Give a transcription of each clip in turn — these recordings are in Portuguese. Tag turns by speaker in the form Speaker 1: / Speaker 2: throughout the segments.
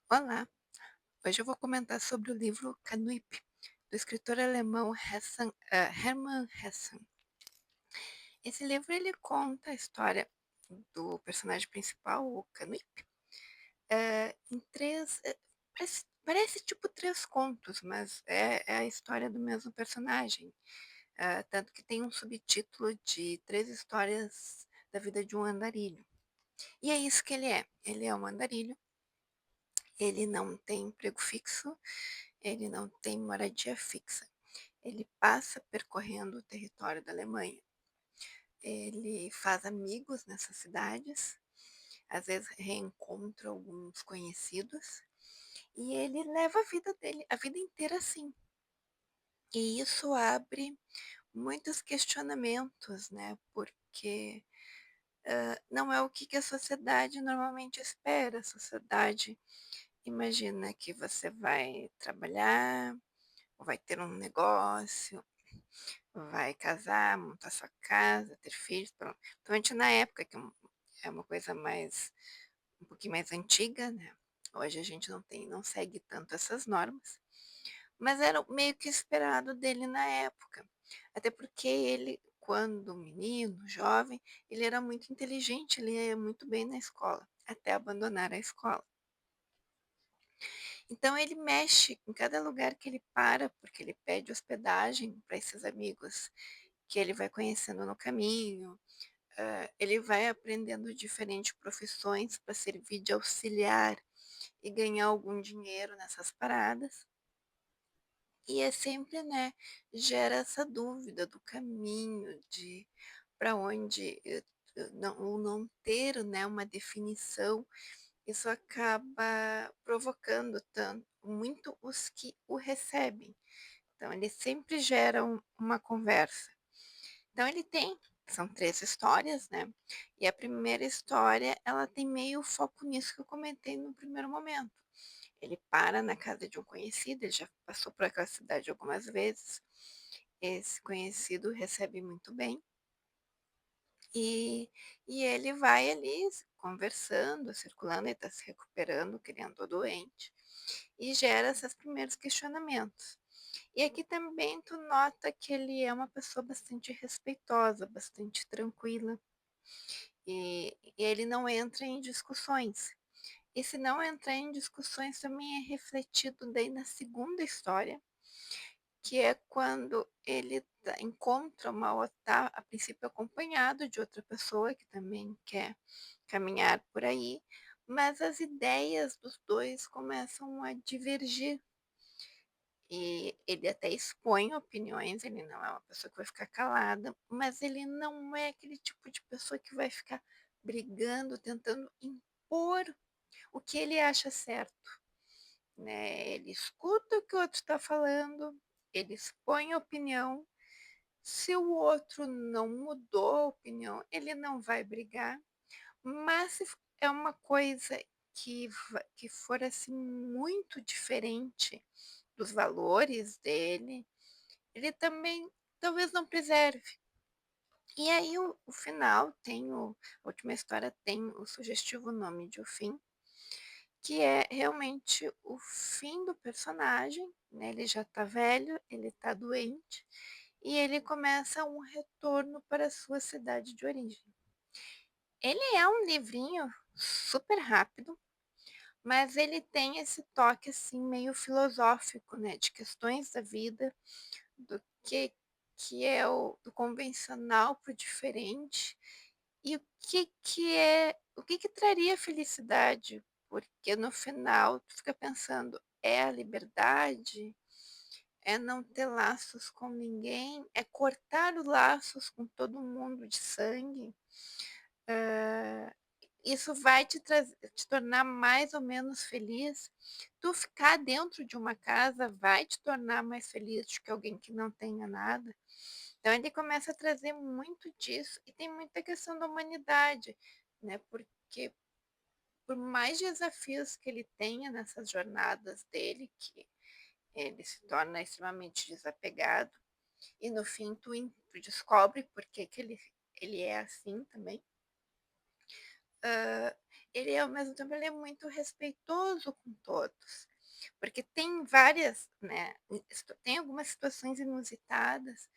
Speaker 1: Olá, hoje eu vou comentar sobre o livro Canuip, do escritor alemão Hermann Hesse. Esse livro ele conta a história do personagem principal, o Canuip, em três. Parece tipo três contos, mas é a história do mesmo personagem. Tanto que tem um subtítulo de Três Histórias da Vida de um Andarilho. E é isso que ele é. Ele é um andarilho, ele não tem emprego fixo, ele não tem moradia fixa. Ele passa percorrendo o território da Alemanha. Ele faz amigos nessas cidades, às vezes reencontra alguns conhecidos, e ele leva a vida dele, a vida inteira assim. E isso abre muitos questionamentos, né? Porque não é o que a sociedade normalmente espera. A sociedade imagina que você vai trabalhar, vai ter um negócio, vai casar, montar sua casa, ter filhos, principalmente na época que é uma coisa mais um pouquinho mais antiga, né. Hoje a gente não segue tanto essas normas, mas era o meio que esperado dele na época. Até porque ele, quando menino, jovem, ele era muito inteligente, ele ia muito bem na escola, até abandonar a escola. Então ele mexe em cada lugar que ele para, porque ele pede hospedagem para esses amigos que ele vai conhecendo no caminho. Ele vai aprendendo diferentes profissões para servir de auxiliar e ganhar algum dinheiro nessas paradas. E é sempre, né, gera essa dúvida do caminho, de para onde, não, o não ter, né, uma definição, isso acaba provocando tanto muito os que o recebem. Então ele sempre gera uma conversa. Então ele tem são 3 histórias, né, e a primeira história, ela tem meio foco nisso que eu comentei no primeiro momento. Ele para na casa de um conhecido, ele já passou por aquela cidade algumas vezes, esse conhecido recebe muito bem, e ele vai ali conversando, circulando, ele está se recuperando, que ele andou doente, e gera esses primeiros questionamentos. E aqui também tu nota que ele é uma pessoa bastante respeitosa, bastante tranquila, e ele não entra em discussões. E se não entrar em discussões também é refletido daí na segunda história, que é quando ele encontra uma outra, a princípio acompanhado de outra pessoa que também quer caminhar por aí, mas as ideias dos 2 começam a divergir. E ele até expõe opiniões, ele não é uma pessoa que vai ficar calada, mas ele não é aquele tipo de pessoa que vai ficar brigando, tentando impor o que ele acha certo, né. Ele escuta o que o outro está falando, ele expõe a opinião, se o outro não mudou a opinião, ele não vai brigar, mas se é uma coisa que for, assim, muito diferente dos valores dele, ele também talvez não preserve. E aí o final tem a última história tem o sugestivo nome de O Fim, que é realmente o fim do personagem, né, ele já tá velho, ele tá doente, e ele começa um retorno para a sua cidade de origem. Ele é um livrinho super rápido, mas ele tem esse toque, assim, meio filosófico, né, de questões da vida, do que é do convencional para o diferente, e o que traria felicidade, porque no final tu fica pensando: é a liberdade? É não ter laços com ninguém? É cortar os laços com todo mundo de sangue? Hã, isso vai te tornar mais ou menos feliz? Tu ficar dentro de uma casa vai te tornar mais feliz do que alguém que não tenha nada? Então ele começa a trazer muito disso e tem muita questão da humanidade, né, porque por mais desafios que ele tenha nessas jornadas dele, que ele se torna extremamente desapegado e no fim tu descobre por que que ele é assim também. Hã, ele ao mesmo tempo ele é muito respeitoso com todos, porque tem várias, né, tem algumas situações inusitadas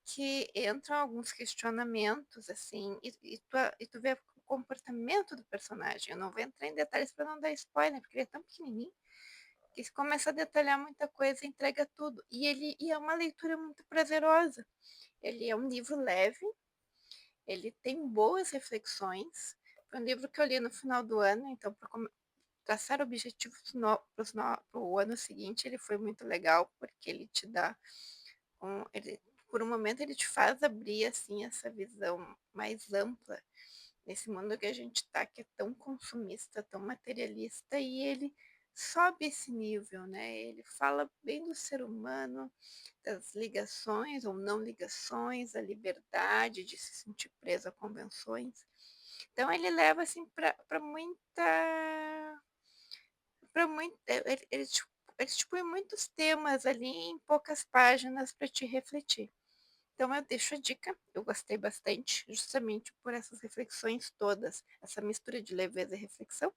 Speaker 1: que entram alguns questionamentos, assim, e tu vê o comportamento do personagem. Eu não vou entrar em detalhes para não dar spoiler, porque ele é tão pequenininho, que se começa a detalhar muita coisa, entrega tudo. E é uma leitura muito prazerosa. Ele é um livro leve, ele tem boas reflexões. Foi um livro que eu li no final do ano, então para traçar objetivos para o ano seguinte, ele foi muito legal, porque ele te dá ele, por um momento, ele te faz abrir assim essa visão mais ampla nesse mundo que a gente está, que é tão consumista, tão materialista, e ele sobe esse nível, né? Ele fala bem do ser humano, das ligações ou não ligações, a liberdade de se sentir preso a convenções. Então ele leva assim para muita para muito ele te põe muitos temas ali em poucas páginas para te refletir. Então eu deixo a dica, eu gostei bastante, justamente por essas reflexões todas, essa mistura de leveza e reflexão.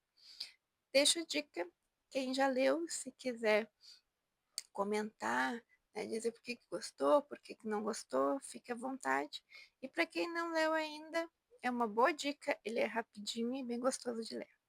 Speaker 1: Deixo a dica, quem já leu, se quiser comentar, né, dizer por que que gostou, por que que não gostou, fique à vontade. E para quem não leu ainda, é uma boa dica, ele é rapidinho e bem gostoso de ler.